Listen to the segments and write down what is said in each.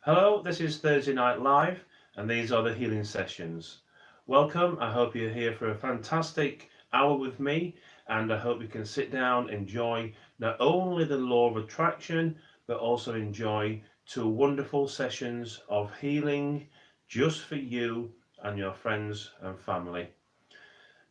Hello, this is Thursday Night Live, and these are the healing sessions. Welcome. I hope you're here for a fantastic hour with me, and I hope you can sit down, enjoy not only the law of attraction, but also enjoy two wonderful sessions of healing just for you and your friends and family.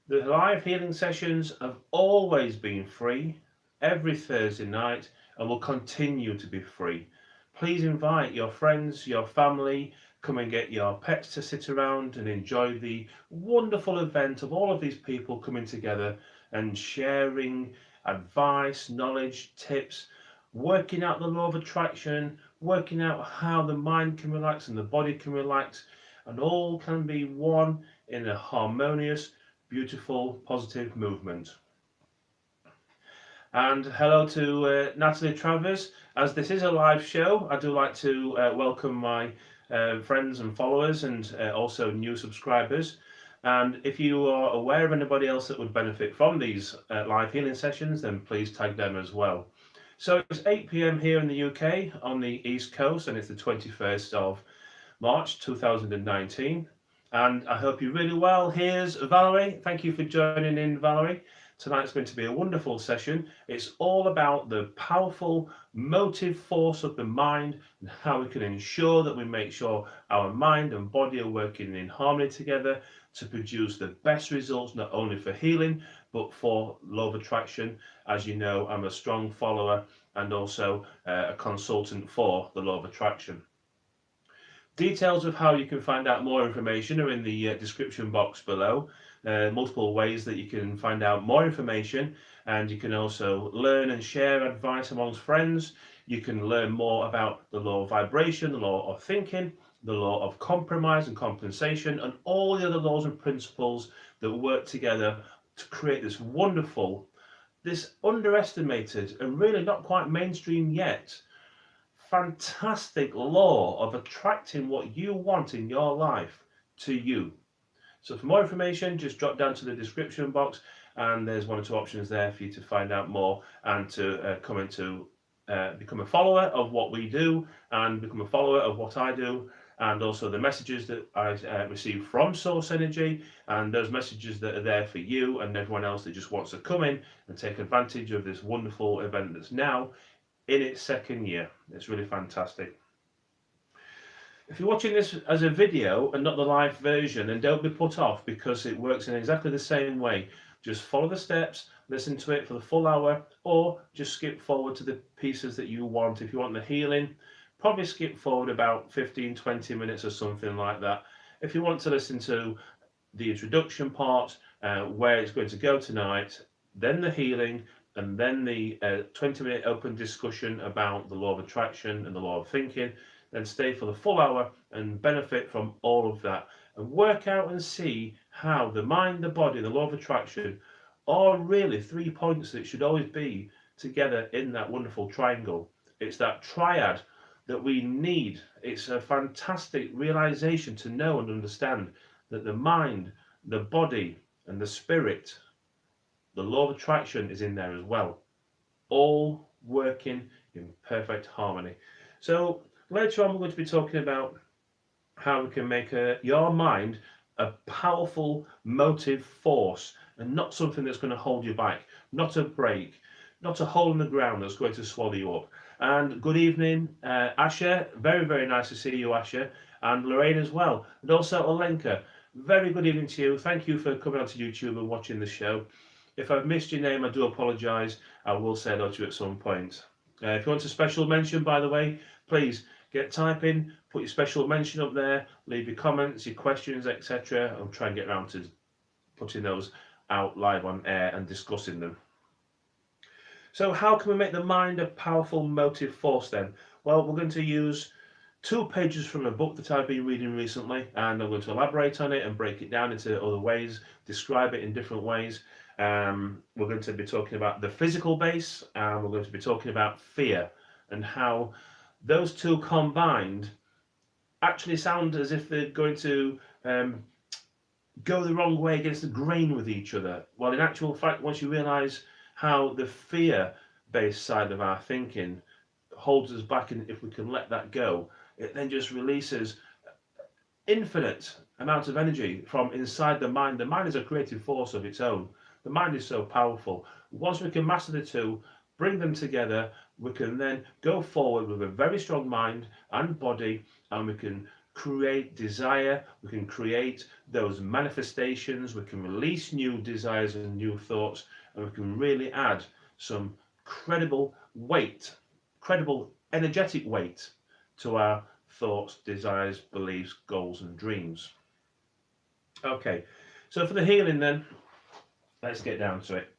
The live healing sessions have always been free every Thursday night and will continue to be free. Please invite your friends, your family, come and get your pets to sit around and enjoy the wonderful event of all of these people coming together and sharing advice, knowledge, tips, working out the law of attraction, working out how the mind can relax and the body can relax, and all can be one in a harmonious, beautiful, positive movement. And hello to Natalie Travers. As this is a live show, I do like to welcome my friends and followers and also new subscribers. And if you are aware of anybody else that would benefit from these live healing sessions, then please tag them as well. So it's 8 p.m. here in the UK on the East Coast, and it's the 21st of March 2019. And I hope you're really well. Here's Valerie. Thank you for joining in, Valerie. Tonight's going to be a wonderful session. It's all about the powerful motive force of the mind and how we can ensure that we make sure our mind and body are working in harmony together to produce the best results, not only for healing, but for law of attraction. As you know, I'm a strong follower and also a consultant for the law of attraction. Details of how you can find out more information are in the description box below. Multiple ways that you can find out more information, and you can also learn and share advice amongst friends. You can learn more about the law of vibration, the law of thinking, the law of compromise and compensation, and all the other laws and principles that work together to create this wonderful, this underestimated, and really not quite mainstream yet, fantastic law of attracting what you want in your life to you. So for more information, just drop down to the description box, and there's one or two options there for you to find out more and to come into become a follower of what we do and become a follower of what I do, and also the messages that I receive from Source Energy, and those messages that are there for you and everyone else that just wants to come in and take advantage of this wonderful event that's now in its second year. It's really fantastic. If you're watching this as a video and not the live version, then don't be put off, because it works in exactly the same way. Just follow the steps, listen to it for the full hour, or just skip forward to the pieces that you want. If you want the healing, probably skip forward about 15-20 minutes or something like that. If you want to listen to the introduction part, where it's going to go tonight, then the healing, and then the 20-minute open discussion about the law of attraction and the law of thinking, then stay for the full hour and benefit from all of that and work out and see how the mind, the body, the law of attraction are really 3 points that should always be together in that wonderful triangle. It's that triad that we need. It's a fantastic realization to know and understand that the mind, the body, and the spirit, the law of attraction is in there as well, all working in perfect harmony. So later on, we're going to be talking about how we can make your mind a powerful motive force and not something that's going to hold you back, not a break, not a hole in the ground that's going to swallow you up. And good evening, Asha. Very, very nice to see you, Asha. And Lorraine as well. And also Olenka. Very good evening to you. Thank you for coming onto YouTube and watching the show. If I've missed your name, I do apologise. I will say hello to you at some point. If you want a special mention, by the way, please get typing, put your special mention up there, leave your comments, your questions, etc. I'll try and get around to putting those out live on air and discussing them. So how can we make the mind a powerful motive force then? Well, we're going to use 2 pages from a book that I've been reading recently, and I'm going to elaborate on it and break it down into other ways, describe it in different ways. We're going to be talking about the physical base, and we're going to be talking about fear and how those two combined actually sound as if they're going to go the wrong way against the grain with each other. Well, in actual fact, once you realise how the fear-based side of our thinking holds us back, and if we can let that go, it then just releases infinite amounts of energy from inside the mind. The mind is a creative force of its own. The mind is so powerful. Once we can master the two, bring them together, we can then go forward with a very strong mind and body, and we can create desire, we can create those manifestations, we can release new desires and new thoughts, and we can really add some credible weight, credible energetic weight to our thoughts, desires, beliefs, goals, and dreams. Okay, so for the healing, then, let's get down to it.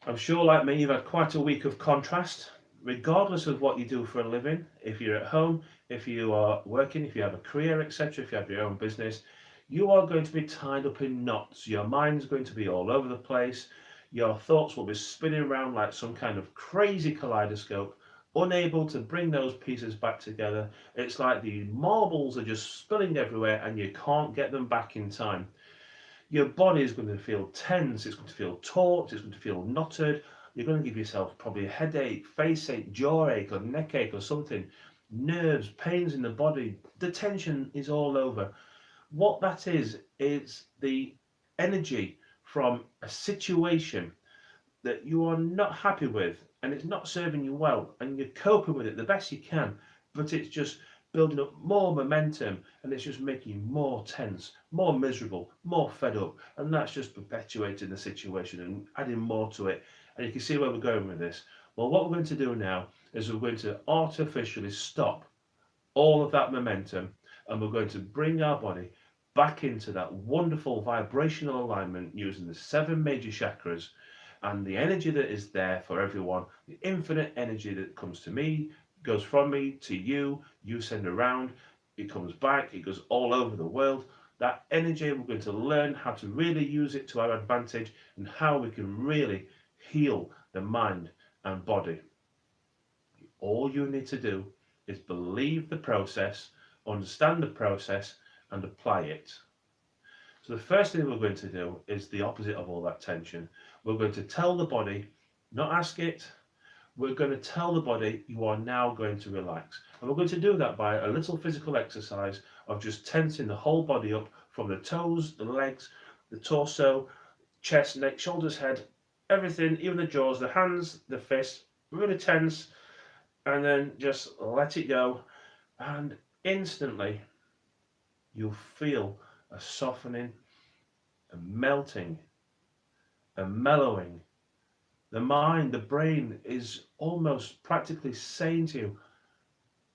I'm sure, like me, you've had quite a week of contrast, regardless of what you do for a living. If you're at home, if you are working, if you have a career, etc., if you have your own business, you are going to be tied up in knots. Your mind's going to be all over the place. Your thoughts will be spinning around like some kind of crazy kaleidoscope, unable to bring those pieces back together. It's like the marbles are just spilling everywhere and you can't get them back in time. Your body is going to feel tense, it's going to feel taut, it's going to feel knotted. You're going to give yourself probably a headache, face ache, jaw ache, or neck ache, or something. Nerves, pains in the body. The tension is all over. What that is the energy from a situation that you are not happy with and it's not serving you well, and you're coping with it the best you can, but it's just building up more momentum and it's just making you more tense, more miserable, more fed up, and that's just perpetuating the situation and adding more to it. And you can see where we're going with this. Well, what we're going to do now is we're going to artificially stop all of that momentum, and we're going to bring our body back into that wonderful vibrational alignment using the 7 major chakras and the energy that is there for everyone, the infinite energy that comes to me, goes from me to you, you send around, it comes back, it goes all over the world. That energy, we're going to learn how to really use it to our advantage and how we can really heal the mind and body. All you need to do is believe the process, understand the process, and apply it. So the first thing we're going to do is the opposite of all that tension. We're going to tell the body, not ask it, we're going to tell the body you are now going to relax. And we're going to do that by a little physical exercise of just tensing the whole body up from the toes, the legs, the torso, chest, neck, shoulders, head, everything, even the jaws, the hands, the fists, really tense, and then just let it go. And instantly you'll feel a softening, a melting, a mellowing. The mind, the brain is almost practically saying to you,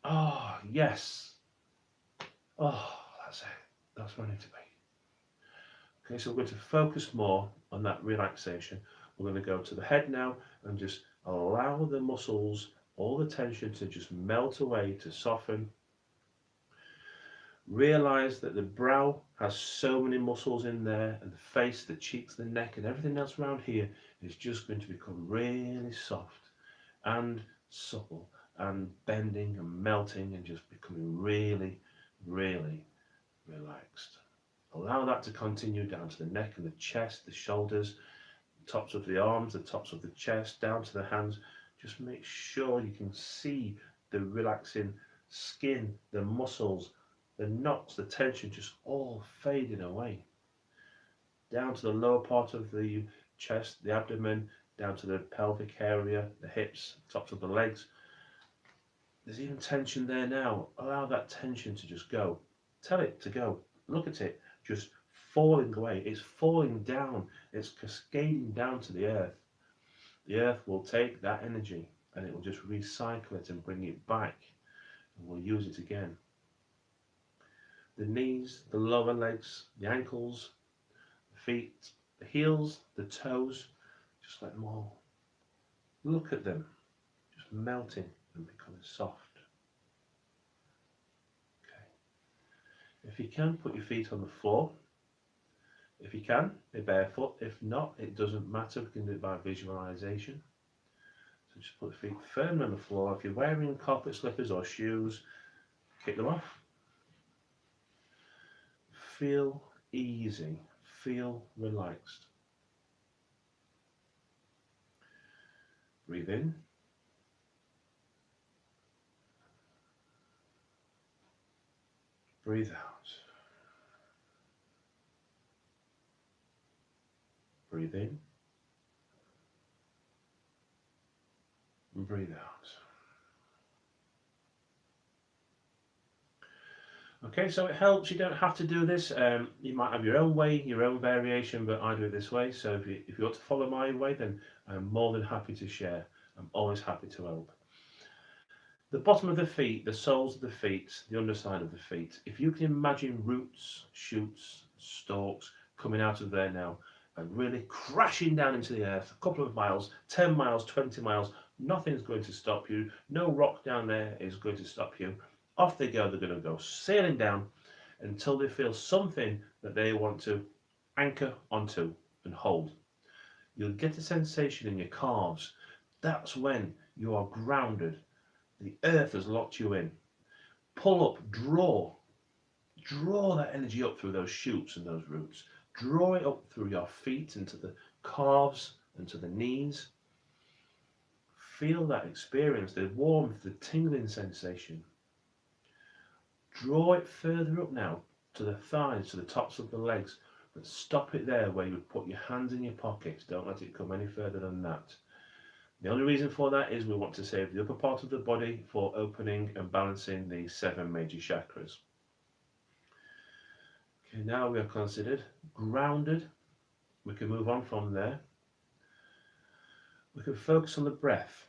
oh, yes. Oh, that's it. That's where I need to be. Okay, so we're going to focus more on that relaxation. We're going to go to the head now and just allow the muscles, all the tension to just melt away, to soften. Realize that the brow has so many muscles in there, and the face, the cheeks, the neck, and everything else around here is just going to become really soft and supple and bending and melting and just becoming really, really relaxed. Allow that to continue down to the neck and the chest, the shoulders, the tops of the arms, the tops of the chest, down to the hands. Just make sure you can see the relaxing skin, the muscles, the knots, the tension just all fading away. Down to the lower part of the chest, the abdomen, down to the pelvic area, the hips, tops of the legs. There's even tension there now. Allow that tension to just go. Tell it to go. Look at it just falling away. It's falling down. It's cascading down to the earth. The earth will take that energy and it will just recycle it and bring it back, and we'll use it again. The knees, the lower legs, the ankles, the feet, the heels, the toes, just let them all. Look at them, just melting and becoming soft. Okay. If you can, put your feet on the floor. If you can, be barefoot. If not, it doesn't matter. We can do it by visualization. So just put the feet firmly on the floor. If you're wearing carpet slippers or shoes, kick them off. Feel easy, feel relaxed. Breathe in. Breathe out. Breathe in. And breathe out. Okay, so it helps. You don't have to do this. You might have your own way, your own variation, but I do it this way. So if you want to follow my way, then I'm more than happy to share. I'm always happy to help. The bottom of the feet, the soles of the feet, the underside of the feet. If you can imagine roots, shoots, stalks coming out of there now and really crashing down into the earth, a couple of miles, 10 miles, 20 miles, nothing's going to stop you. No rock down there is going to stop you. Off they go. They're going to go sailing down until they feel something that they want to anchor onto and hold. You'll get a sensation in your calves. That's when you are grounded. The earth has locked you in. Pull up, draw that energy up through those shoots and those roots. Draw it up through your feet into the calves and to the knees. Feel that experience, the warmth, the tingling sensation. Draw it further up now to the thighs, to the tops of the legs, but stop it there where you would put your hands in your pockets. Don't let it come any further than that. The only reason for that is we want to save the upper part of the body for opening and balancing the 7 major chakras. Okay, now we are considered grounded. We can move on from there. We can focus on the breath.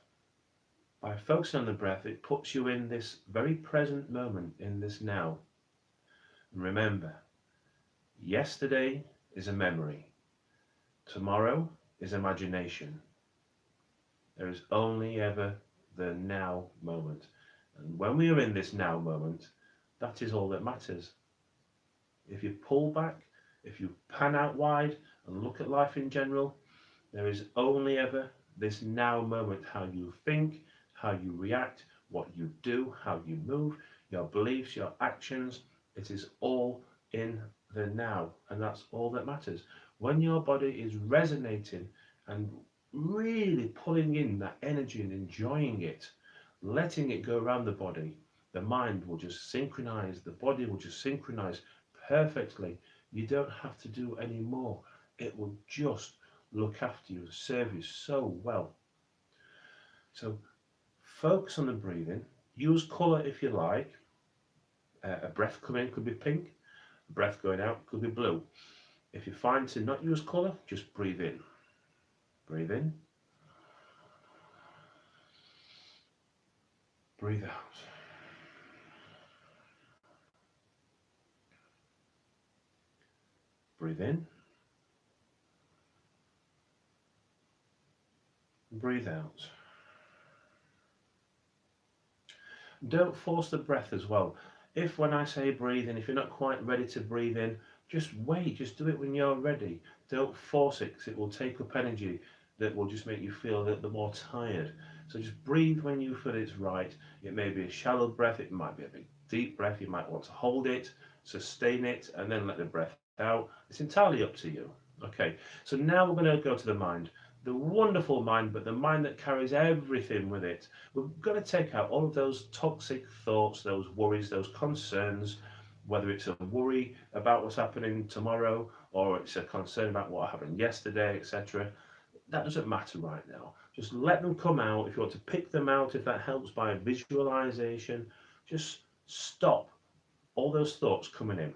By focusing on the breath, it puts you in this very present moment, in this now. And remember, yesterday is a memory. Tomorrow is imagination. There is only ever the now moment. And when we are in this now moment, that is all that matters. If you pull back, if you pan out wide and look at life in general, there is only ever this now moment. How you think, how you react, what you do, how you move, your beliefs, your actions, it is all in the now, and that's all that matters. When your body is resonating and really pulling in that energy and enjoying it, letting it go around the body, the mind will just synchronize, the body will just synchronize perfectly. You don't have to do any more. It will just look after you, serve you so well. So focus on the breathing. Use colour if you like. A breath coming in could be pink. A breath going out could be blue. If you find to not use colour, just breathe in. Breathe in. Breathe out. Breathe in. Breathe out. Don't force the breath as well. If when I say breathe in, if you're not quite ready to breathe in, just wait, just do it when you're ready. Don't force it because it will take up energy that will just make you feel a little bit more tired. So just breathe when you feel it's right. It may be a shallow breath, it might be a big deep breath, you might want to hold it, sustain it, and then let the breath out. It's entirely up to you. Okay, so now we're going to go to the mind. The wonderful mind, but the mind that carries everything with it. We're going to take out all of those toxic thoughts, those worries, those concerns, whether it's a worry about what's happening tomorrow or it's a concern about what happened yesterday, etc. That doesn't matter right now. Just let them come out. If you want to pick them out, if that helps by visualization, just stop all those thoughts coming in.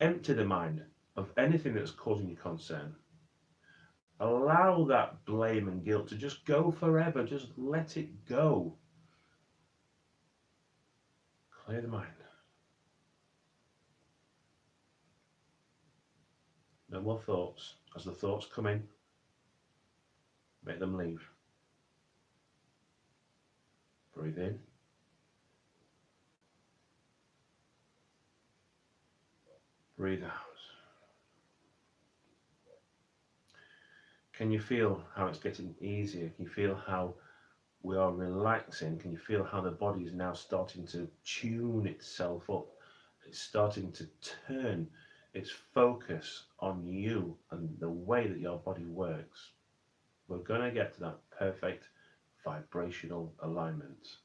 Empty the mind of anything that's causing you concern. Allow that blame and guilt to just go forever. Just let it go. Clear the mind. No more thoughts. As the thoughts come in, make them leave. Breathe in. Breathe out. Can you feel how it's getting easier? Can you feel how we are relaxing? Can you feel how the body is now starting to tune itself up? It's starting to turn its focus on you and the way that your body works. We're going to get to that perfect vibrational alignment.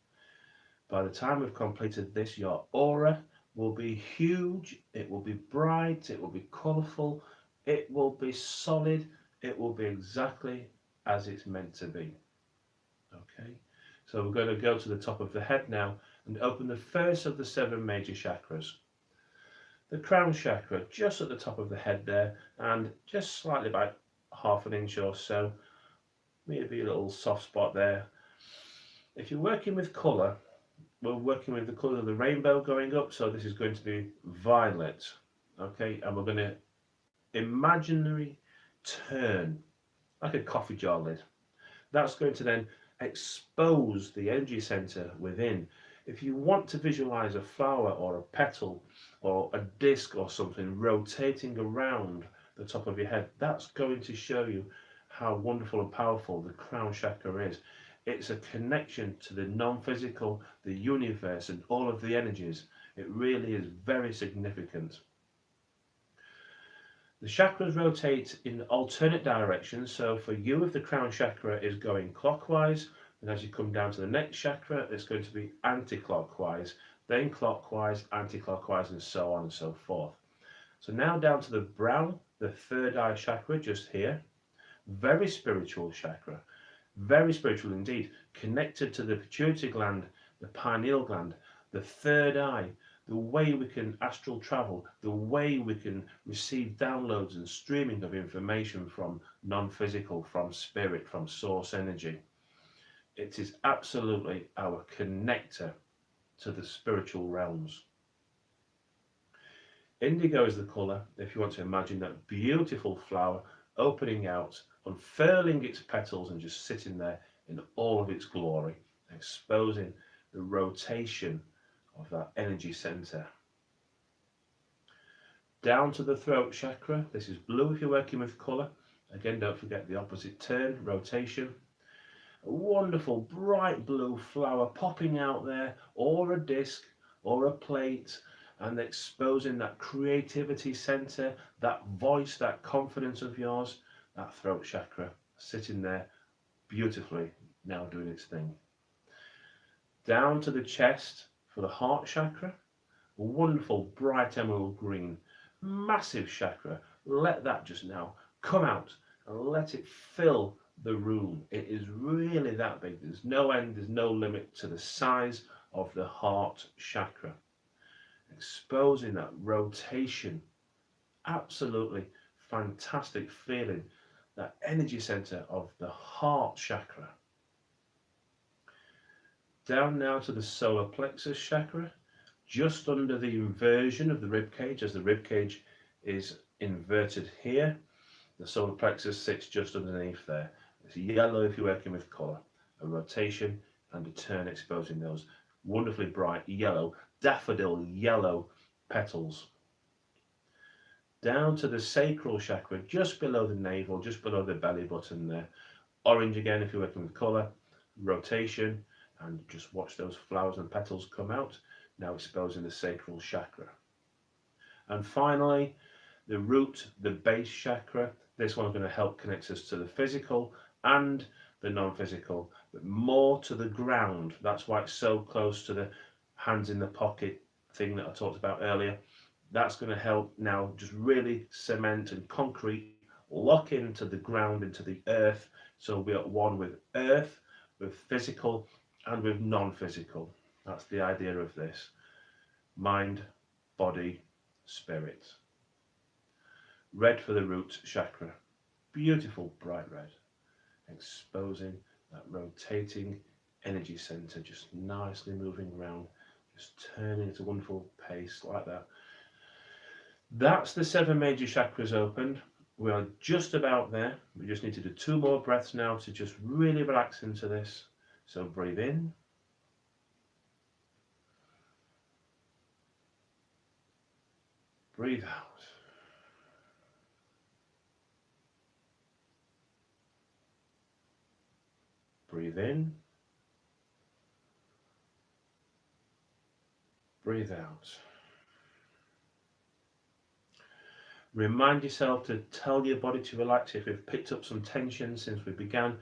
By the time we've completed this, your aura will be huge, it will be bright, it will be colourful, it will be solid, it will be exactly as it's meant to be. Okay, so we're going to go to the top of the head now and open the first of the 7 major chakras. The crown chakra, just at the top of the head there, and just slightly about half an inch or so, maybe a little soft spot there. If you're working with colour, we're working with the colour of the rainbow going up, so this is going to be violet. Okay, and we're going to imaginary turn, like a coffee jar lid. That's going to then expose the energy center within. If you want to visualize a flower or a petal or a disc or something rotating around the top of your head, that's going to show you how wonderful and powerful the crown chakra is. It's a connection to the non-physical, the universe, and all of the energies. It really is very significant. The chakras rotate in alternate directions. So for you, if the crown chakra is going clockwise, and as you come down to the next chakra, it's going to be anti-clockwise, then clockwise, anti-clockwise, and so on and so forth. So now down to the brow, the third eye chakra, just here. Very spiritual chakra. Very spiritual indeed. Connected to the pituitary gland, the pineal gland, the third eye, the way we can astral travel, the way we can receive downloads and streaming of information from non-physical, from spirit, from source energy. It is absolutely our connector to the spiritual realms. Indigo is the colour, if you want to imagine that beautiful flower opening out, unfurling its petals and just sitting there in all of its glory, exposing the rotation of that energy center. Down to the throat chakra, this is blue if you're working with colour. Again, don't forget the opposite turn, rotation. A wonderful bright blue flower popping out there, or a disc, or a plate, and exposing that creativity center, that voice, that confidence of yours, that throat chakra sitting there beautifully, now doing its thing. Down to the chest for the heart chakra, a wonderful bright emerald green, massive chakra. Let that just now come out and let it fill the room. It is really that big. There's no end, there's no limit to the size of the heart chakra. Exposing that rotation, absolutely fantastic feeling, that energy center of the heart chakra. Down now to the solar plexus chakra, just under the inversion of the rib cage, as the rib cage is inverted here, the solar plexus sits just underneath there. It's yellow if you're working with colour, a rotation and a turn, exposing those wonderfully bright yellow, daffodil yellow petals. Down to the sacral chakra, just below the navel, just below the belly button there. Orange again if you're working with colour, rotation, and just watch those flowers and petals come out, now exposing the sacral chakra. And finally, the root, the base chakra. This one's going to help connect us to the physical and the non-physical, but more to the ground. That's why it's so close to the hands in the pocket thing that I talked about earlier. That's going to help now just really cement and concrete, lock into the ground, into the earth, so we're at one with earth, with physical and with non-physical. That's the idea of this. Mind, body, spirit. Red for the root chakra. Beautiful bright red. Exposing that rotating energy center, just nicely moving around, just turning at a wonderful pace like that. That's the 7 major chakras opened. We are just about there. We just need to do 2 more breaths now to just really relax into this. So breathe in. Breathe out. Breathe in. Breathe out. Remind yourself to tell your body to relax. If you've picked up some tension since we began,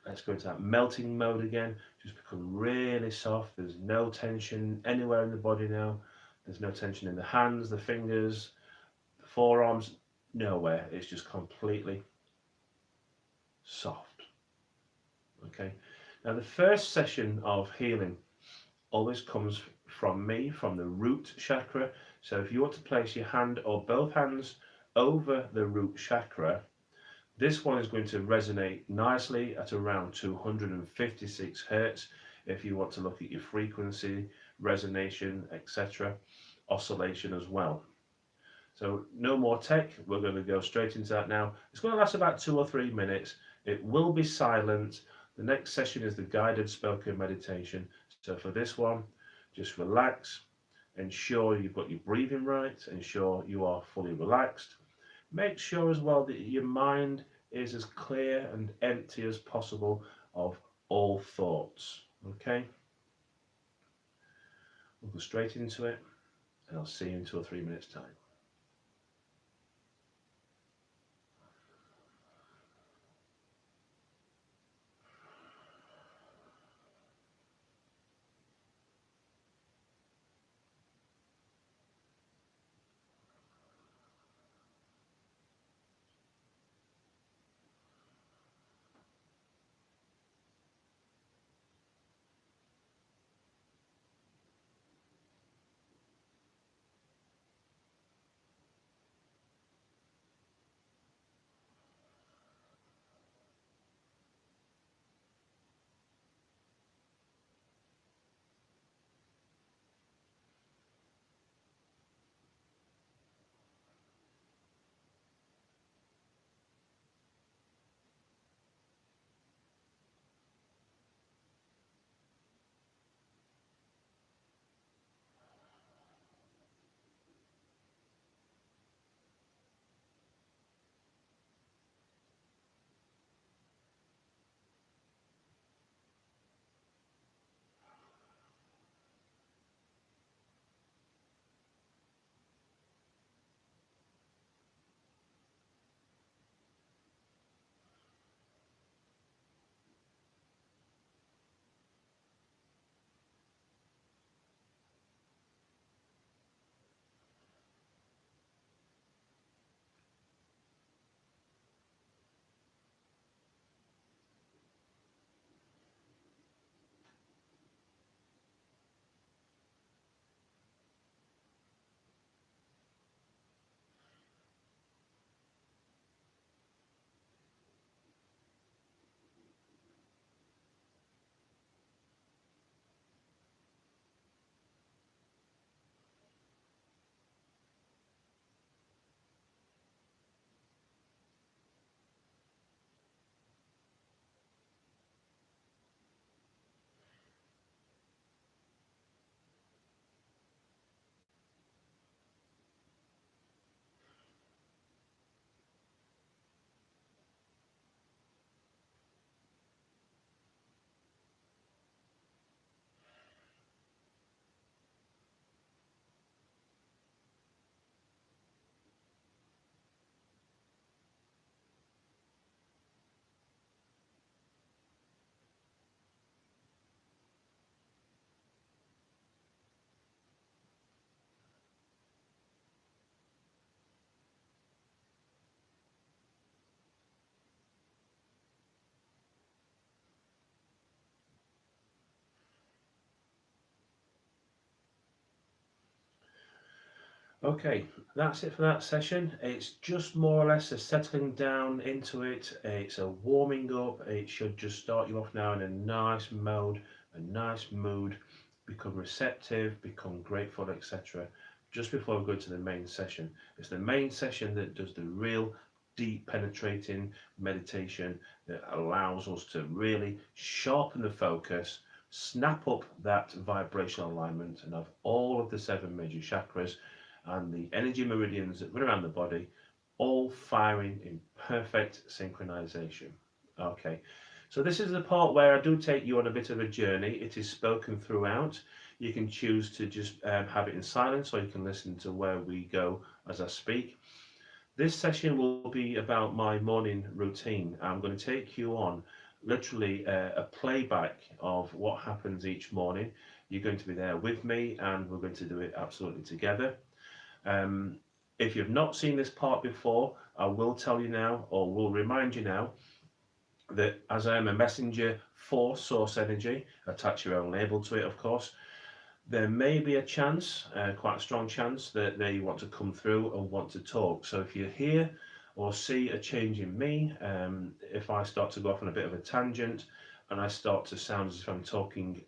let's go into that melting mode again. Just become really soft. There's no tension anywhere in the body now. There's no tension in the hands, the fingers, the forearms, nowhere. It's just completely soft. Okay. Now the first session of healing always comes from me, from the root chakra. So if you want to place your hand or both hands over the root chakra, this one is going to resonate nicely at around 256 hertz. If you want to look at your frequency, resonation, etc., oscillation as well. So no more tech, we're going to go straight into that now. It's going to last about 2 or 3 minutes. It will be silent. The next session is the guided spoken meditation. So for this one, just relax, ensure you've got your breathing right, ensure you are fully relaxed. Make sure as well that your mind is as clear and empty as possible of all thoughts. Okay? We'll go straight into it, and I'll see you in 2 or 3 minutes' time. Okay, that's it for that session. It's just more or less a settling down into it. It's a warming up. It should just start you off now in a nice mode, a nice mood, become receptive, become grateful, etc. Just before we go to the main session. It's the main session that does the real deep penetrating meditation that allows us to really sharpen the focus, snap up that vibrational alignment, and have all of the 7 major chakras and the energy meridians that run around the body all firing in perfect synchronization. Okay, so this is the part where I do take you on a bit of a journey. It is spoken throughout. You can choose to just have it in silence, or you can listen to where we go as I speak. This session will be about my morning routine. I'm going to take you on literally a playback of what happens each morning. You're going to be there with me, and we're going to do it absolutely together. Um, if you've not seen this part before, I will tell you now, or will remind you now, that as I am a messenger for source energy, attach your own label to it, of course, there may be a chance, quite a strong chance, that they want to come through and want to talk. So if you hear or see a change in me, if I start to go off on a bit of a tangent and I start to sound as if I'm talking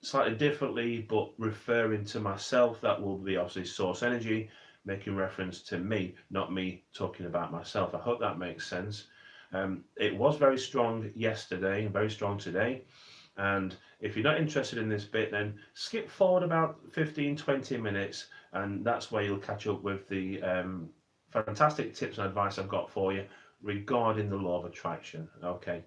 slightly differently but referring to myself, that will be obviously source energy making reference to me, not me talking about myself. I hope that makes sense. It was very strong yesterday and very strong today. And if you're not interested in this bit, then skip forward about 15-20 minutes, and that's where you'll catch up with the fantastic tips and advice I've got for you regarding the law of attraction. Okay,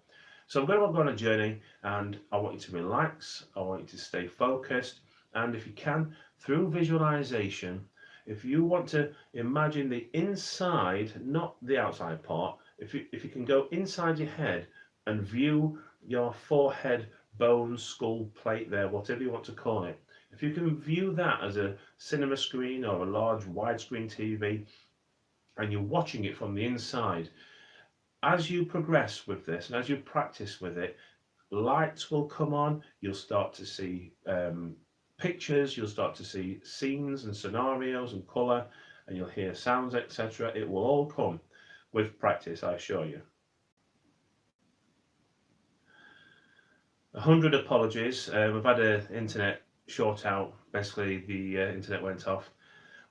so I'm going to go on a journey, and I want you to relax, I want you to stay focused, and if you can, through visualization, if you want to imagine the inside, not the outside part, if you can go inside your head and view your forehead, bone, skull, plate there, whatever you want to call it. If you can view that as a cinema screen or a large widescreen TV, and you're watching it from the inside, as you progress with this and as you practice with it, lights will come on, you'll start to see pictures, you'll start to see scenes and scenarios and colour, and you'll hear sounds, etc. It will all come with practice, I assure you. 100 apologies. We've had an internet short out. Basically, the internet went off.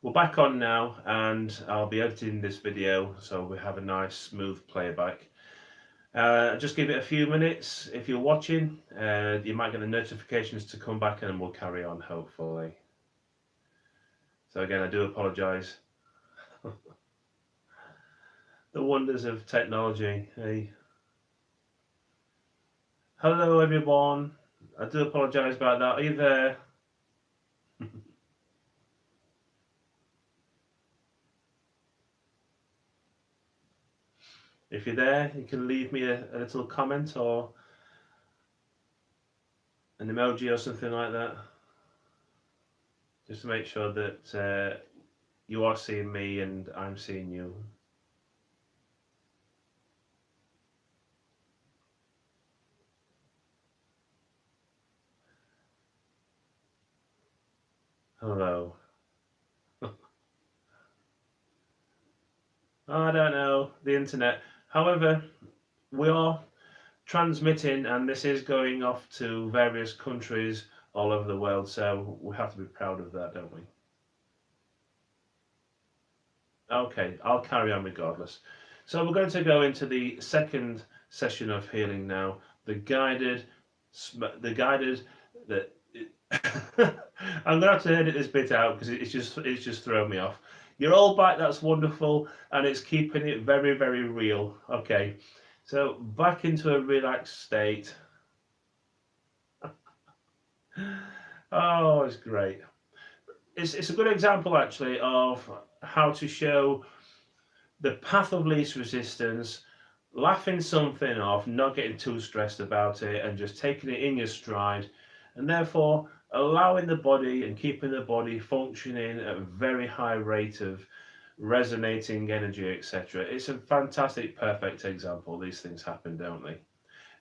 We're back on now, and I'll be editing this video so we have a nice smooth playback. Just give it a few minutes. If you're watching, you might get the notifications to come back, and we'll carry on, hopefully. So again, I do apologise. The wonders of technology. Hey. Hello everyone. I do apologise about that. Are you there? If you're there, you can leave me a little comment or an emoji or something like that, just to make sure that you are seeing me and I'm seeing you. Hello. I don't know, the internet. However, we are transmitting, and this is going off to various countries all over the world, so we have to be proud of that, don't we? Okay, I'll carry on regardless. So we're going to go into the second session of healing now, the guided, that. I'm gonna have to edit this bit out because it's just thrown me off. You're all back, that's wonderful, and it's keeping it very, very real. Okay, so back into a relaxed state. Oh, it's great. It's a good example actually of how to show the path of least resistance, laughing something off, not getting too stressed about it, and just taking it in your stride, and therefore allowing the body and keeping the body functioning at a very high rate of resonating energy, etc. It's a fantastic, perfect example. These things happen, don't they?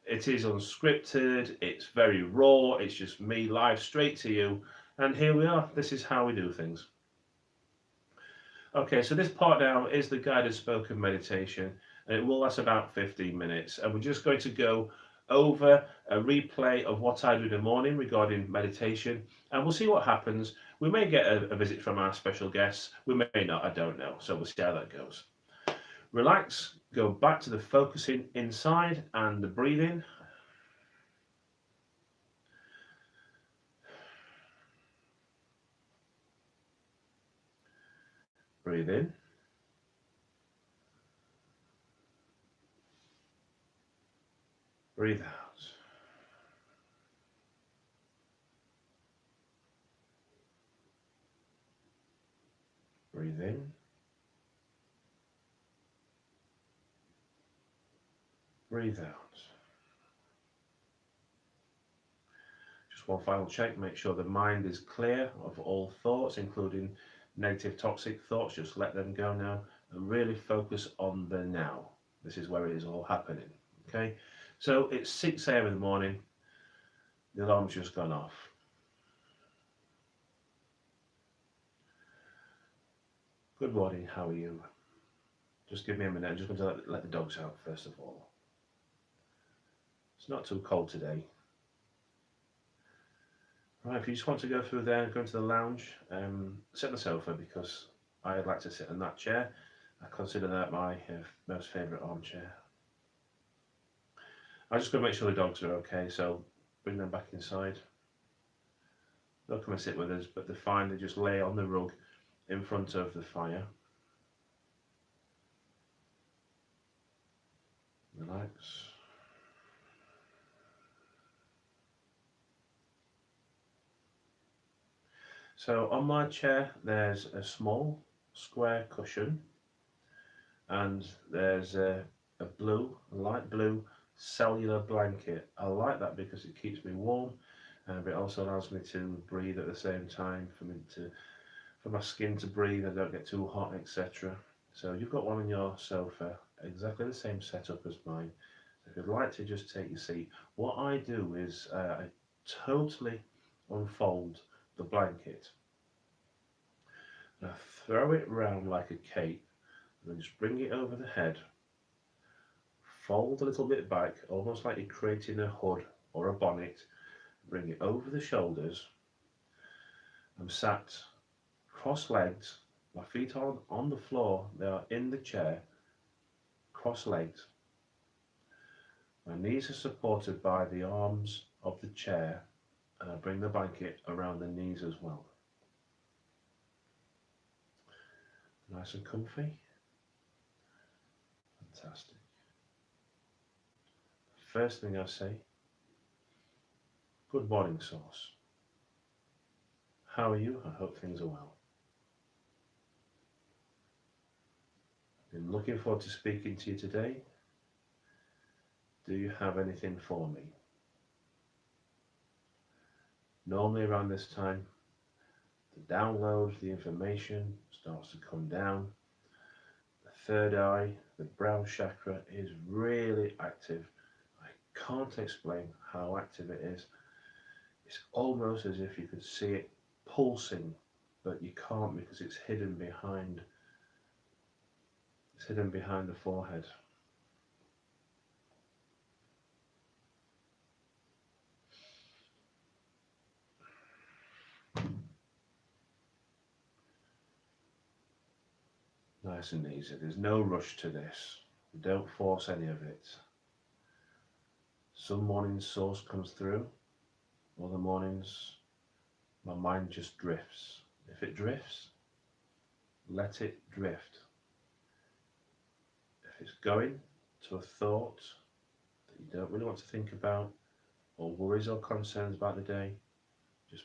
It is unscripted, it's very raw, it's just me live straight to you, and here we are. This is how we do things. Okay, so this part now is the guided spoken meditation, and it will last about 15 minutes. And we're just going to go over a replay of what I do in the morning regarding meditation, and we'll see what happens. We may get a visit from our special guests, we may not, I don't know. So we'll see how that goes. Relax, go back to the focusing inside and the breathing. Breathe in. Breathe out. Breathe in. Breathe out. Just Just one final check, make sure the mind is clear of all thoughts, including negative, toxic thoughts. Just let them go now and really focus on the now. This is where it is all happening. Okay, so it's 6 a.m. in the morning. The alarm's just gone off. Good morning, how are you? Just give me a minute, I'm just going to let the dogs out first of all. It's not too cold today. Right, if you just want to go through there and go into the lounge, sit on the sofa because I like to sit in that chair. I consider that my most favourite armchair. I'm just going to make sure the dogs are okay, so bring them back inside. They'll come and sit with us, but they're fine, they just lay on the rug in front of the fire. Relax. So on my chair there's a small square cushion and there's a light blue cellular blanket. I like that because it keeps me warm, but it also allows me to breathe at the same time, for my skin to breathe. I don't get too hot, etc. So you've got one on your sofa, exactly the same setup as mine. So if you'd like to just take your seat, what I do is I totally unfold the blanket. And I throw it round like a cape, and then just bring it over the head, fold a little bit back, almost like you're creating a hood or a bonnet, bring it over the shoulders. I'm sat cross-legged, my feet are on the floor, they are in the chair, cross-legged. My knees are supported by the arms of the chair, and I bring the blanket around the knees as well. Nice and comfy. Fantastic. First thing I say, good morning, Source. How are you? I hope things are well. Been looking forward to speaking to you today. Do you have anything for me? Normally around this time, the download, the information starts to come down. The third eye, the brow chakra, is really active. I can't explain how active it is. It's almost as if you could see it pulsing, but you can't because it's hidden behind the forehead. Nice and easy. There's no rush to this. Don't force any of it. Some mornings Source comes through, other mornings my mind just drifts. If it drifts, let it drift. If it's going to a thought that you don't really want to think about, or worries or concerns about the day, just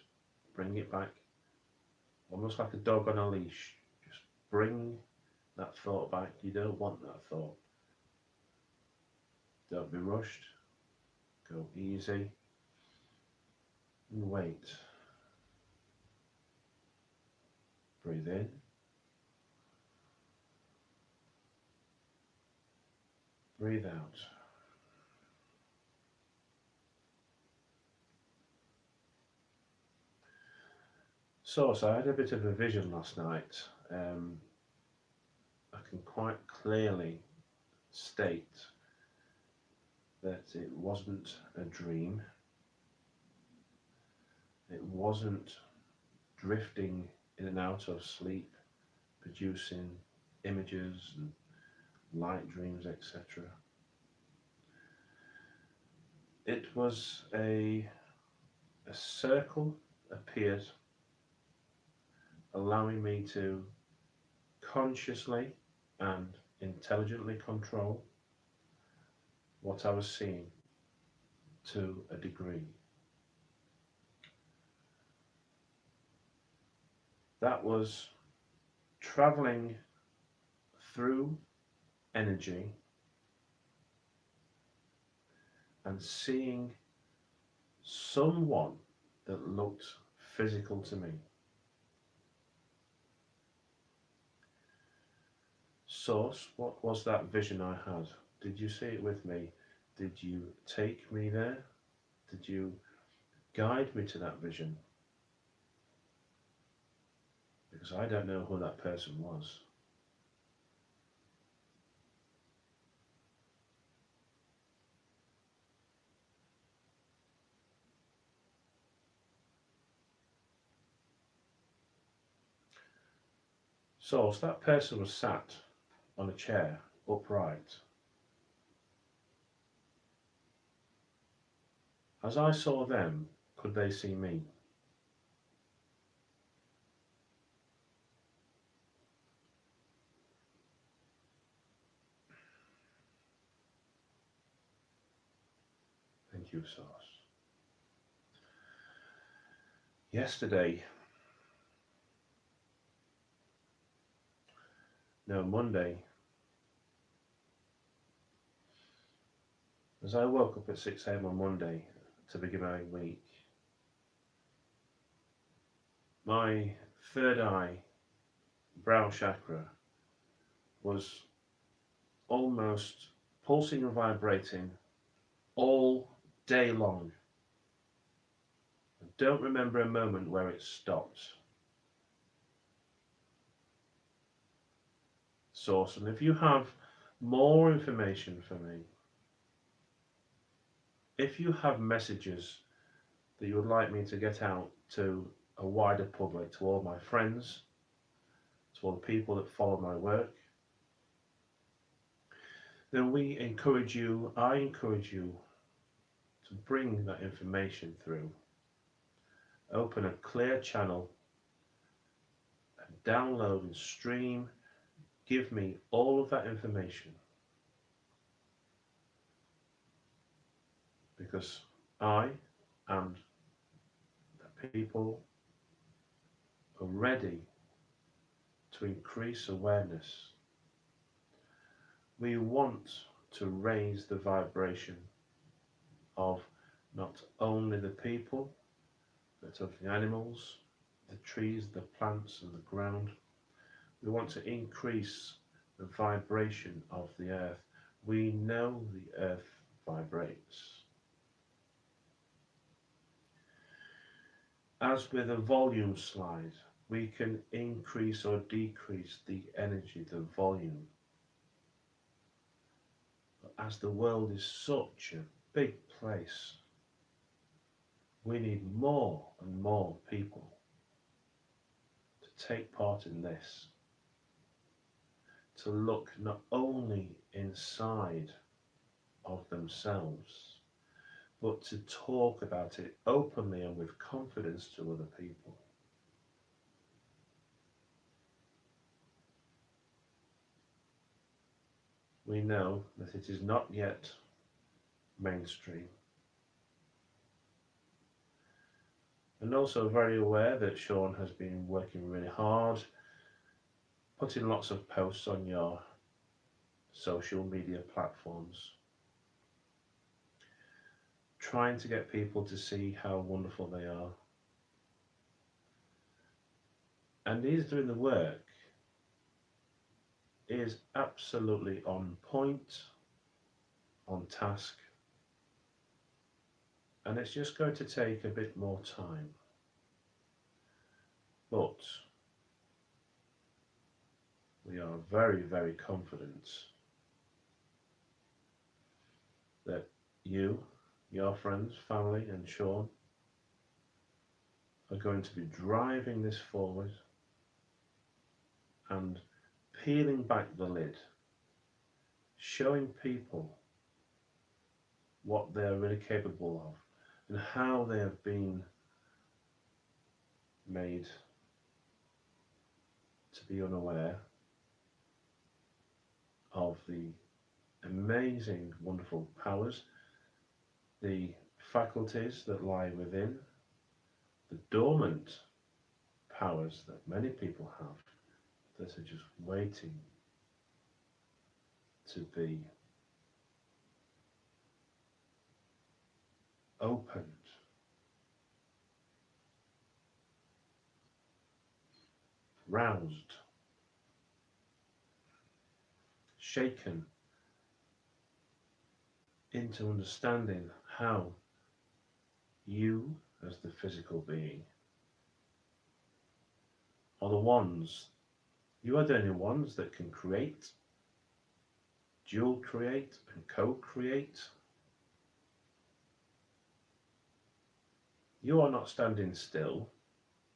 bring it back. Almost like a dog on a leash. Just bring that thought back. You don't want that thought. Don't be rushed. Go easy and wait. Breathe in. Breathe out. So I had a bit of a vision last night. I can quite clearly state that it wasn't a dream. It wasn't drifting in and out of sleep, producing images and light dreams, etc. It was a circle appeared, allowing me to consciously and intelligently control what I was seeing to a degree. That was traveling through energy and seeing someone that looked physical to me. Source, what was that vision I had? Did you see it with me? Did you take me there? Did you guide me to that vision? Because I don't know who that person was. Source, that person was sat on a chair, upright. As I saw them, could they see me? Thank you, Source. Yesterday, no, Monday, as I woke up at 6 a.m. on Monday to begin my week, my third eye, brown chakra, was almost pulsing and vibrating all day long. I don't remember a moment where it stopped. Source, and if you have more information for me, if you have messages that you would like me to get out to a wider public, to all my friends, to all the people that follow my work, then I encourage you to bring that information through. Open a clear channel and download and stream. Give me all of that information. Because I and the people are ready to increase awareness. We want to raise the vibration of not only the people, but of the animals, the trees, the plants and the ground. We want to increase the vibration of the earth. We know the earth vibrates. As with a volume slide, we can increase or decrease the energy, the volume. But as the world is such a big place, we need more and more people to take part in this, to look not only inside of themselves, but to talk about it openly and with confidence to other people. We know that it is not yet mainstream. And also very aware that Shaun has been working really hard, putting lots of posts on your social media platforms, trying to get people to see how wonderful they are. And he's doing the work. He is absolutely on point, on task, and it's just going to take a bit more time. But we are very, very confident that you, your friends, family and Shaun are going to be driving this forward and peeling back the lid, showing people what they're really capable of and how they have been made to be unaware of the amazing, wonderful powers, the faculties that lie within, the dormant powers that many people have that are just waiting to be opened roused, shaken into understanding how you, as the physical being, are the ones, you are the only ones that can create, dual create, and co-create. You are not standing still,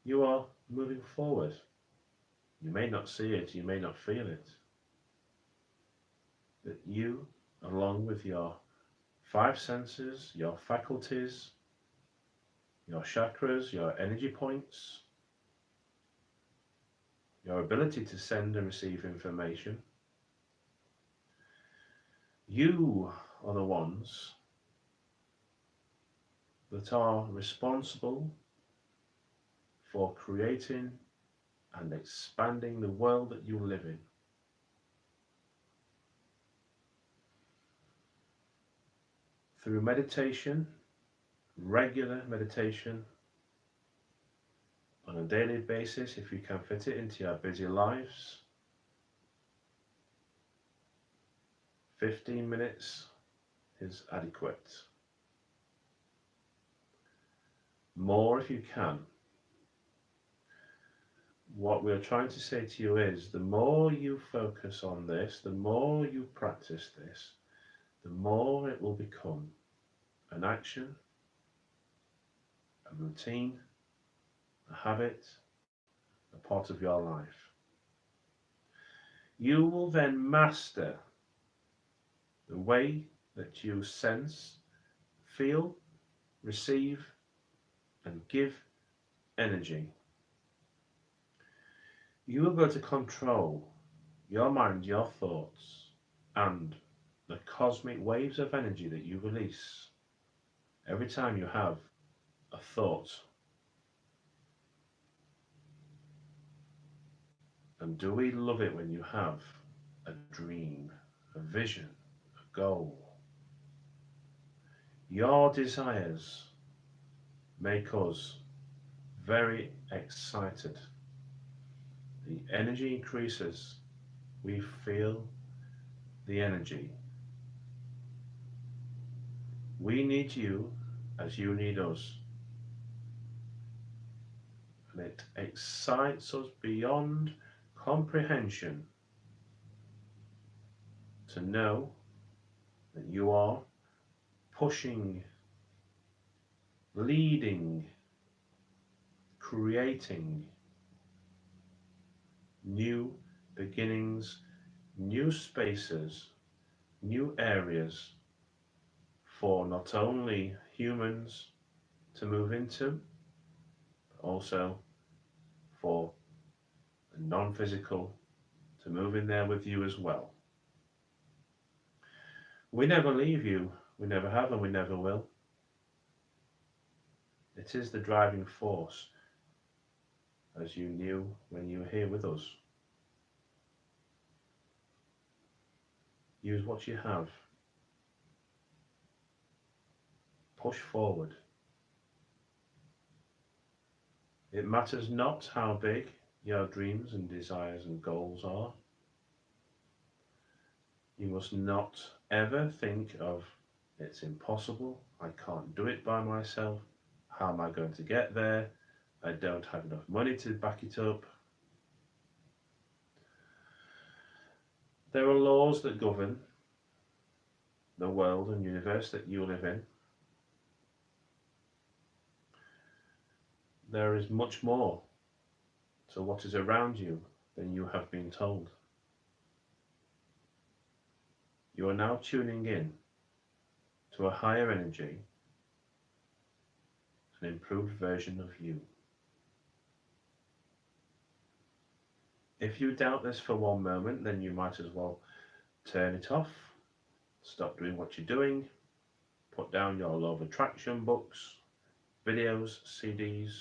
you are moving forward. You may not see it, you may not feel it, but you, along with your five senses, your faculties, your chakras, your energy points, your ability to send and receive information, you are the ones that are responsible for creating and expanding the world that you live in. Through meditation, regular meditation, on a daily basis, if you can fit it into your busy lives, 15 minutes is adequate. More if you can. What we're trying to say to you is, the more you focus on this, the more you practice this, the more it will become an action, a routine, a habit, a part of your life. You will then master the way that you sense, feel, receive, and give energy. You will be able to control your mind, your thoughts, and the cosmic waves of energy that you release every time you have a thought. And do we love it when you have a dream, a vision, a goal? Your desires make us very excited. The energy increases. We feel the energy. We need you as you need us. And it excites us beyond comprehension to know that you are pushing, leading, creating new beginnings, new spaces, new areas for not only humans to move into, but also for the non-physical to move in there with you as well. We never leave you, we never have and we never will. It is the driving force, as you knew when you were here with us. Use what you have. Push forward. It matters not how big your dreams and desires and goals are. You must not ever think of, it's impossible, I can't do it by myself, how am I going to get there, I don't have enough money to back it up. There are laws that govern the world and universe that you live in. There is much more to what is around you than you have been told. You are now tuning in to a higher energy, an improved version of you. If you doubt this for one moment, then you might as well turn it off, stop doing what you're doing, put down your law of attraction books, videos, CDs,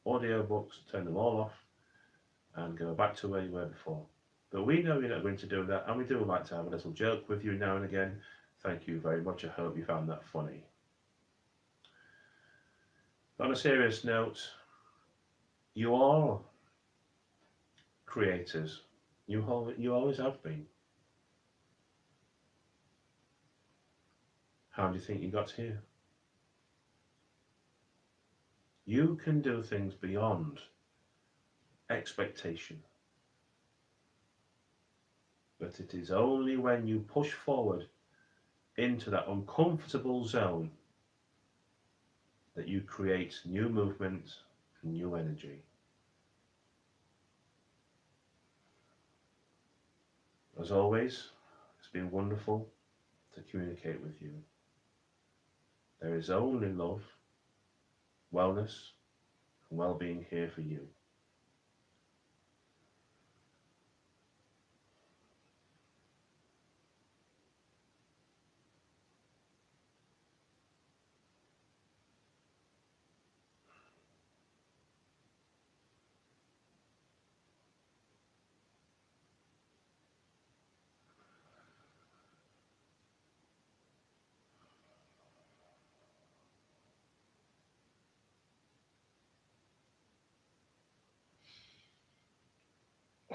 audio books, turn them all off and go back to where you were before. But we know you're not going to do that, and we do like to have a little joke with you now and again. Thank you very much. I hope you found that funny. But on a serious note, you are creators. You always have been. How do you think you got here? You can do things beyond expectation. But it is only when you push forward into that uncomfortable zone that you create new movement and new energy. As always, it's been wonderful to communicate with you. There is only love, wellness, and well-being here for you.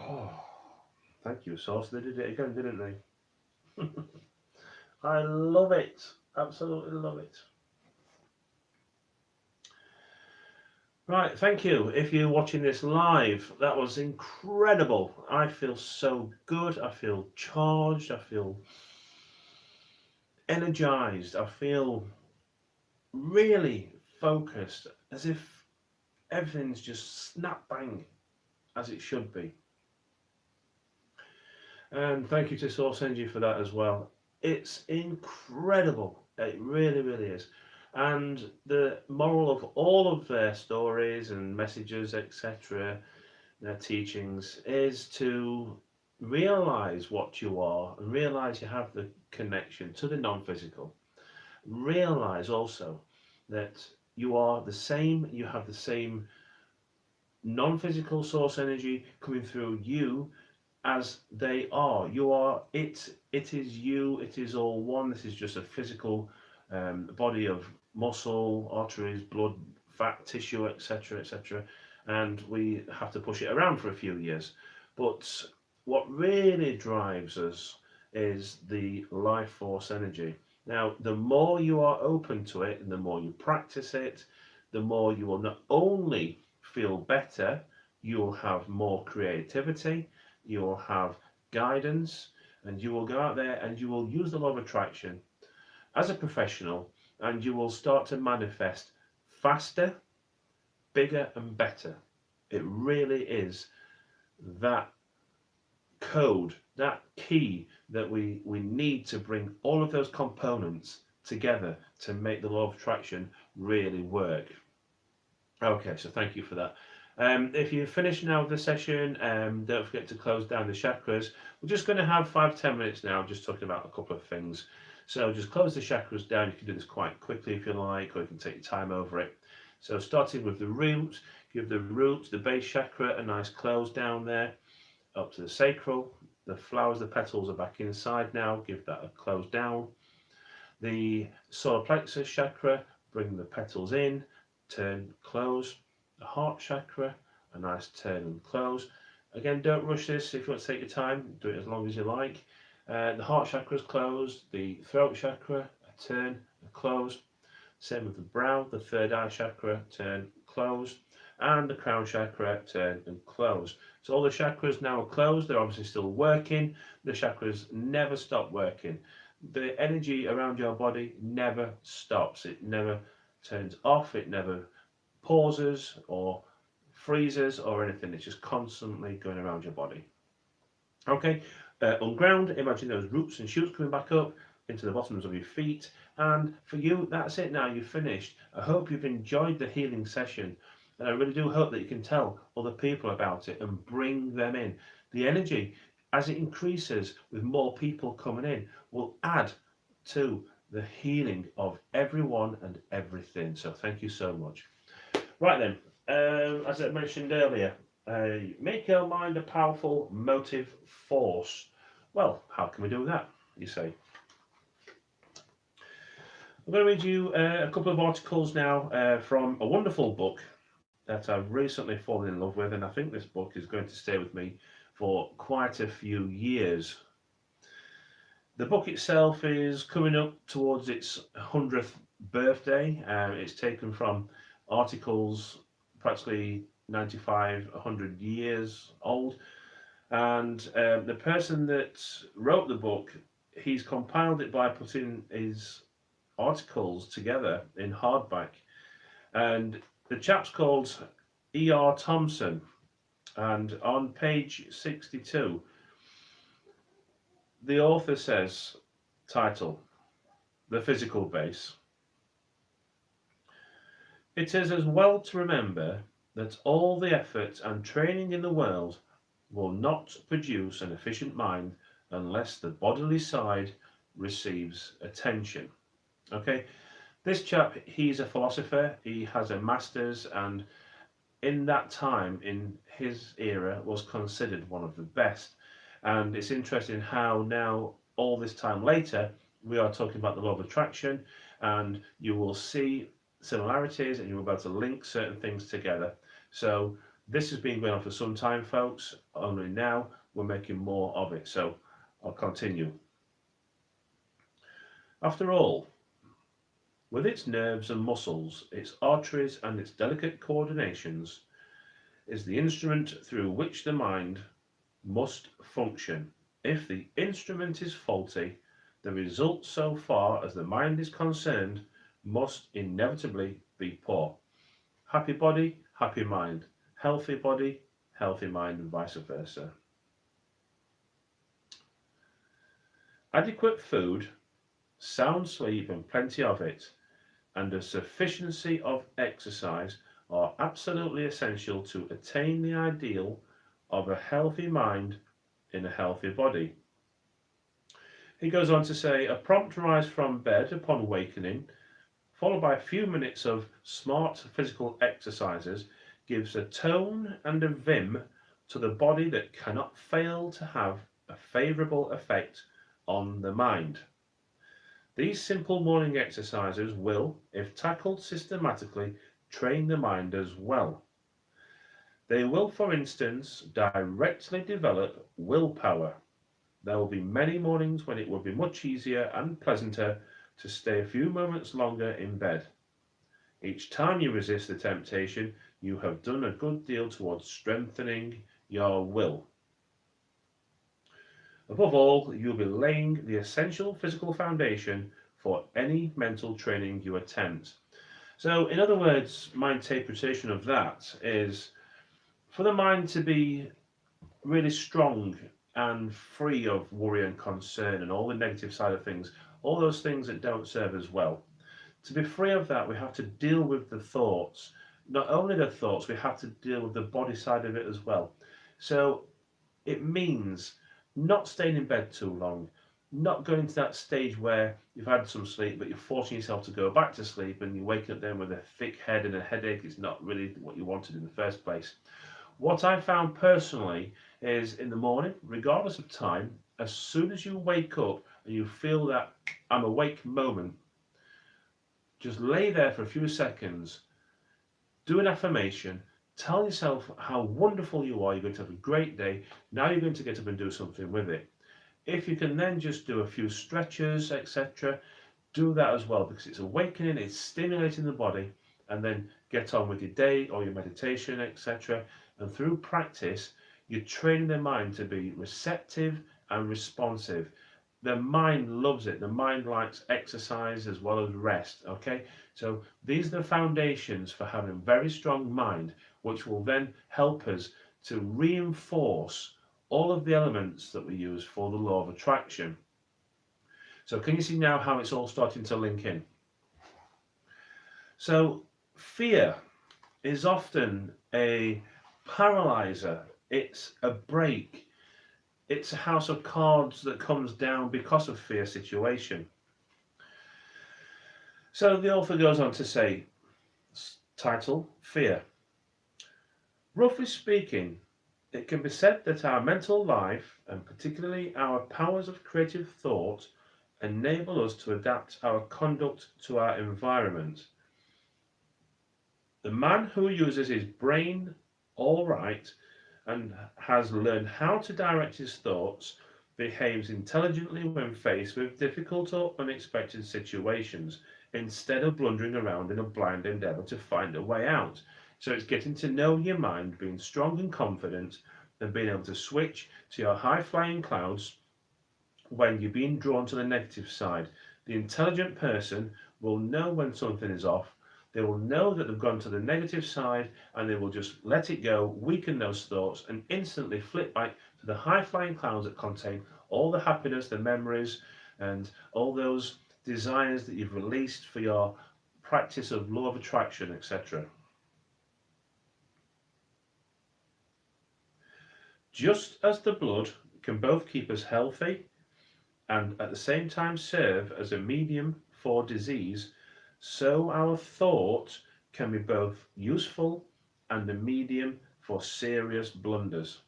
Oh, thank you, Source. They did it again, didn't they? I love it. Absolutely love it. Right, thank you. If you're watching this live, that was incredible. I feel so good. I feel charged. I feel energized. I feel really focused, as if everything's just snap bang as it should be. And thank you to Source Energy for that as well. It's incredible. It really, really is. And the moral of all of their stories and messages, etc., their teachings, is to realize what you are and realize you have the connection to the non-physical. Realize also that you are the same, you have the same non-physical source energy coming through you as they are. You are it. It is you. It is all one. This is just a physical body of muscle, arteries, blood, fat, tissue, etc., etc. And we have to push it around for a few years. But what really drives us is the life force energy. Now, the more you are open to it, and the more you practice it, the more you will not only feel better, you'll have more creativity, you'll have guidance, and you will go out there and you will use the law of attraction as a professional, and you will start to manifest faster, bigger, and better. It really is that code, that key that we need to bring all of those components together to make the law of attraction really work. Okay, so thank you for that. If you've finished now with the session, don't forget to close down the chakras. We're just going to have 5-10 minutes now, just talking about a couple of things. So just close the chakras down. You can do this quite quickly if you like, or you can take your time over it. So starting with the root, give the root, the base chakra, a nice close down there, up to the sacral. The flowers, the petals are back inside now. Give that a close down. The solar plexus chakra, bring the petals in, turn, close. The heart chakra, a nice turn and close. Again, don't rush this. If you want to take your time, do it as long as you like. The heart chakra is closed. The throat chakra, a turn, a close. Same with the brow, the third eye chakra, turn, close. And the crown chakra, turn and close. So all the chakras now are closed. They're obviously still working. The chakras never stop working. The energy around your body never stops. It never turns off. It never pauses or freezes or anything. It's just constantly going around your body. Okay, on ground, imagine those roots and shoots coming back up into the bottoms of your feet. And for you, that's it now. You've finished. I hope you've enjoyed the healing session. And I really do hope that you can tell other people about it and bring them in. The energy, as it increases with more people coming in, will add to the healing of everyone and everything. So thank you so much. Right then, as I mentioned earlier, make your mind a powerful motive force. Well, how can we do that, you say? I'm going to read you a couple of articles now from a wonderful book that I've recently fallen in love with, and I think this book is going to stay with me for quite a few years. The book itself is coming up towards its 100th birthday. It's taken from articles practically 95, 100 years old. And the person that wrote the book, he's compiled it by putting his articles together in hardback. And the chap's called E.R. Thompson. And on page 62, the author says, title, The Physical Base. It is as well to remember that all the effort and training in the world will not produce an efficient mind unless the bodily side receives attention. Okay, this chap, he's a philosopher, he has a master's, and in that time, in his era, was considered one of the best. And it's interesting how now, all this time later, we are talking about the law of attraction, and you will see similarities and you'll be able to link certain things together. So this has been going on for some time, folks. Only now we're making more of it. So I'll continue. After all, with its nerves and muscles, its arteries and its delicate coordinations, is the instrument through which the mind must function. If the instrument is faulty, the result so far as the mind is concerned must inevitably be poor. Happy body, happy mind. Healthy body, healthy mind, and vice versa. Adequate food, sound sleep and plenty of it, and a sufficiency of exercise are absolutely essential to attain the ideal of a healthy mind in a healthy body. He goes on to say, a prompt rise from bed upon awakening, followed by a few minutes of smart physical exercises, gives a tone and a vim to the body that cannot fail to have a favourable effect on the mind. These simple morning exercises will, if tackled systematically, train the mind as well. They will, for instance, directly develop willpower. There will be many mornings when it will be much easier and pleasanter to stay a few moments longer in bed. Each time you resist the temptation, you have done a good deal towards strengthening your will. Above all, you'll be laying the essential physical foundation for any mental training you attempt. So, in other words, my interpretation of that is for the mind to be really strong and free of worry and concern and all the negative side of things, all those things that don't serve us well. To be free of that, we have to deal with the thoughts. Not only the thoughts, we have to deal with the body side of it as well. So it means not staying in bed too long, not going to that stage where you've had some sleep, but you're forcing yourself to go back to sleep and you're waking up then with a thick head and a headache. It's not really what you wanted in the first place. What I found personally is in the morning, regardless of time, as soon as you wake up and you feel that I'm awake moment, just lay there for a few seconds, do an affirmation, tell yourself how wonderful you are, you're going to have a great day, now you're going to get up and do something with it. If you can then just do a few stretches, etc., do that as well, because it's awakening, it's stimulating the body, and then get on with your day or your meditation, etc. And through practice, you're training the mind to be receptive and responsive. The mind loves it. The mind likes exercise as well as rest. Okay, so these are the foundations for having a very strong mind, which will then help us to reinforce all of the elements that we use for the law of attraction. So can you see now how it's all starting to link in? So fear is often a paralyzer. It's a break. It's a house of cards that comes down because of fear situation. So the author goes on to say, title, Fear. Roughly speaking, it can be said that our mental life, and particularly our powers of creative thought, enable us to adapt our conduct to our environment. The man who uses his brain all right and has learned how to direct his thoughts behaves intelligently when faced with difficult or unexpected situations instead of blundering around in a blind endeavour to find a way out. So it's getting to know your mind, being strong and confident, and being able to switch to your high flying clouds when you're being drawn to the negative side. The intelligent person will know when something is off. They will know that they've gone to the negative side and they will just let it go, weaken those thoughts, and instantly flip back to the high flying clouds that contain all the happiness, the memories, and all those desires that you've released for your practice of law of attraction, etc. Just as the blood can both keep us healthy and at the same time serve as a medium for disease, so our thought can be both useful and a medium for serious blunders.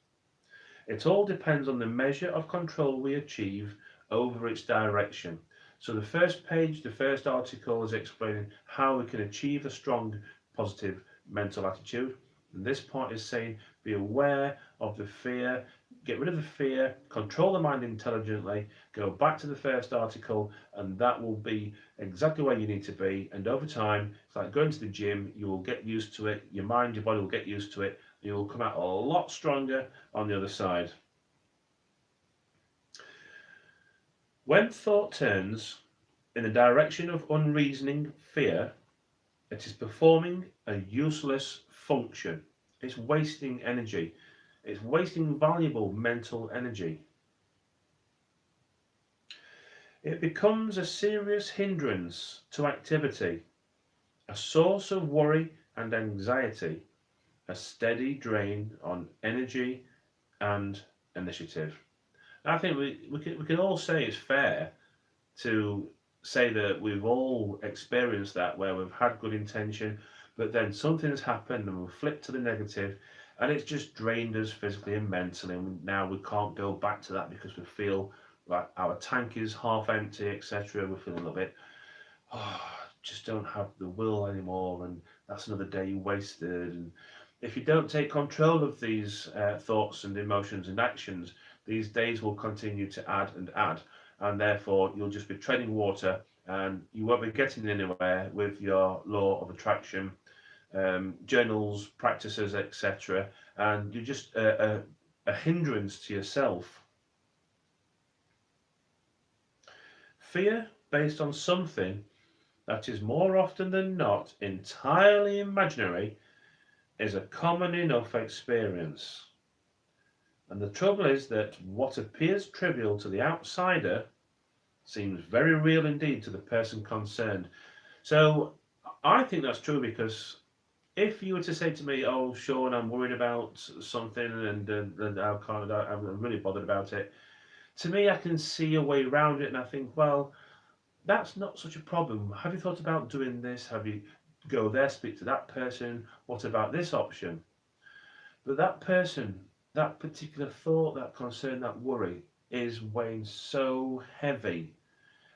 It all depends on the measure of control we achieve over its direction. So the first page, the first article is explaining how we can achieve a strong positive mental attitude. And this part is saying be aware of the fear, get rid of the fear, control the mind intelligently, go back to the first article, and that will be exactly where you need to be. And over time, it's like going to the gym, you will get used to it, your mind, your body will get used to it, you will come out a lot stronger on the other side. When thought turns in the direction of unreasoning fear, it is performing a useless function. It's wasting energy. It's wasting valuable mental energy. It becomes a serious hindrance to activity, a source of worry and anxiety, a steady drain on energy and initiative. I think we can all say it's fair to say that we've all experienced that where we've had good intention, but then something has happened and we've flipped to the negative and it's just drained us physically and mentally. And now we can't go back to that because we feel like our tank is half empty, etc. We feel a little bit, oh, just don't have the will anymore, and that's another day wasted. And if you don't take control of these thoughts and emotions and actions, these days will continue to add, and therefore you'll just be treading water and you won't be getting anywhere with your law of attraction, journals, practices, etc. And you're just a hindrance to yourself. Fear based on something that is more often than not entirely imaginary is a common enough experience. And the trouble is that what appears trivial to the outsider seems very real indeed to the person concerned. So I think that's true because if you were to say to me, "Oh, Shaun, I'm worried about something and I'm really bothered about it," to me, I can see a way around it, and I think, well, that's not such a problem. Have you thought about doing this? Have you go there, speak to that person? What about this option? But that person, that particular thought, that concern, that worry is weighing so heavy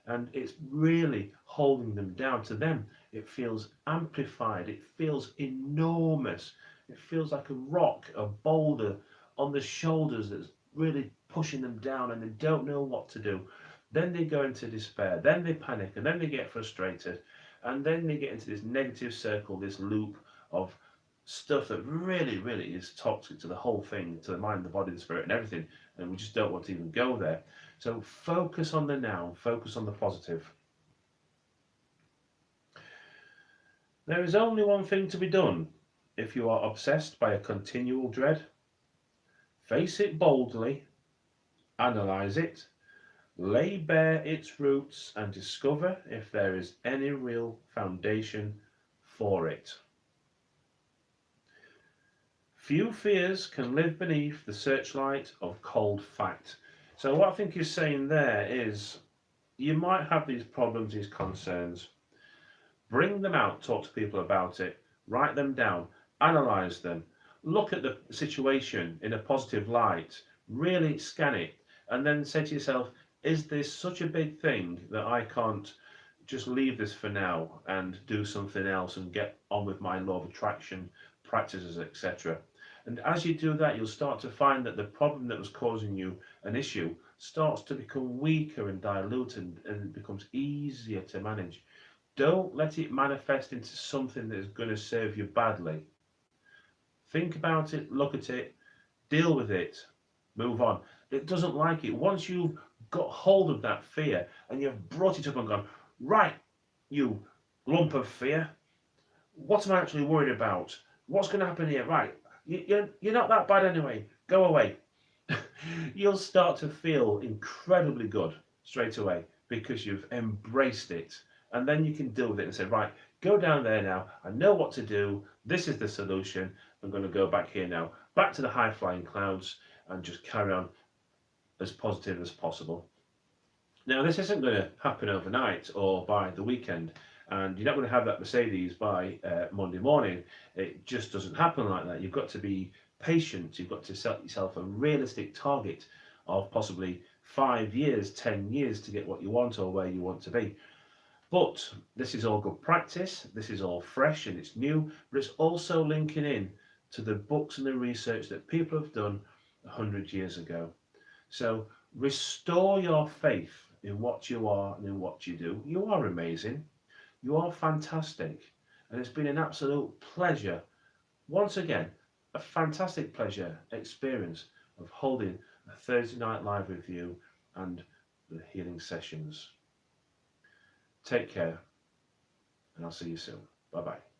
and it's really holding them down. To them, it feels amplified, it feels enormous, it feels like a rock, a boulder on the shoulders that's really pushing them down and they don't know what to do. Then they go into despair, then they panic, and then they get frustrated, and then they get into this negative circle, this loop of stuff that really, really is toxic to the whole thing, to the mind, the body, the spirit, and everything. And we just don't want to even go there. So focus on the now, focus on the positive. There is only one thing to be done if you are obsessed by a continual dread. Face it boldly, analyze it, lay bare its roots, and discover if there is any real foundation for it. Few fears can live beneath the searchlight of cold fact. So what I think you're saying there is you might have these problems, these concerns. Bring them out, talk to people about it, write them down, analyze them, look at the situation in a positive light, really scan it, and then say to yourself, is this such a big thing that I can't just leave this for now and do something else and get on with my law of attraction practices, etc. And as you do that, you'll start to find that the problem that was causing you an issue starts to become weaker and diluted, and it becomes easier to manage. Don't let it manifest into something that is going to serve you badly. Think about it, look at it, deal with it, move on. It doesn't like it. Once you've got hold of that fear and you've brought it up and gone, right, you lump of fear, what am I actually worried about? What's going to happen here? Right, you're not that bad anyway. Go away. You'll start to feel incredibly good straight away because you've embraced it. And then you can deal with it and say, right, go down there now. I know what to do. This is the solution. I'm going to go back here now, back to the high flying clouds, and just carry on as positive as possible. Now, this isn't going to happen overnight or by the weekend, and you're not going to have that Mercedes by Monday morning. It just doesn't happen like that. You've got to be patient. You've got to set yourself a realistic target of possibly 5 years, 10 years to get what you want or where you want to be. But this is all good practice. This is all fresh and it's new, but it's also linking in to the books and the research that people have done 100 years ago. So restore your faith in what you are and in what you do. You are amazing. You are fantastic. And it's been an absolute pleasure, once again, a fantastic pleasure experience of holding a Thursday night live with you and the healing sessions. Take care, and I'll see you soon. Bye bye.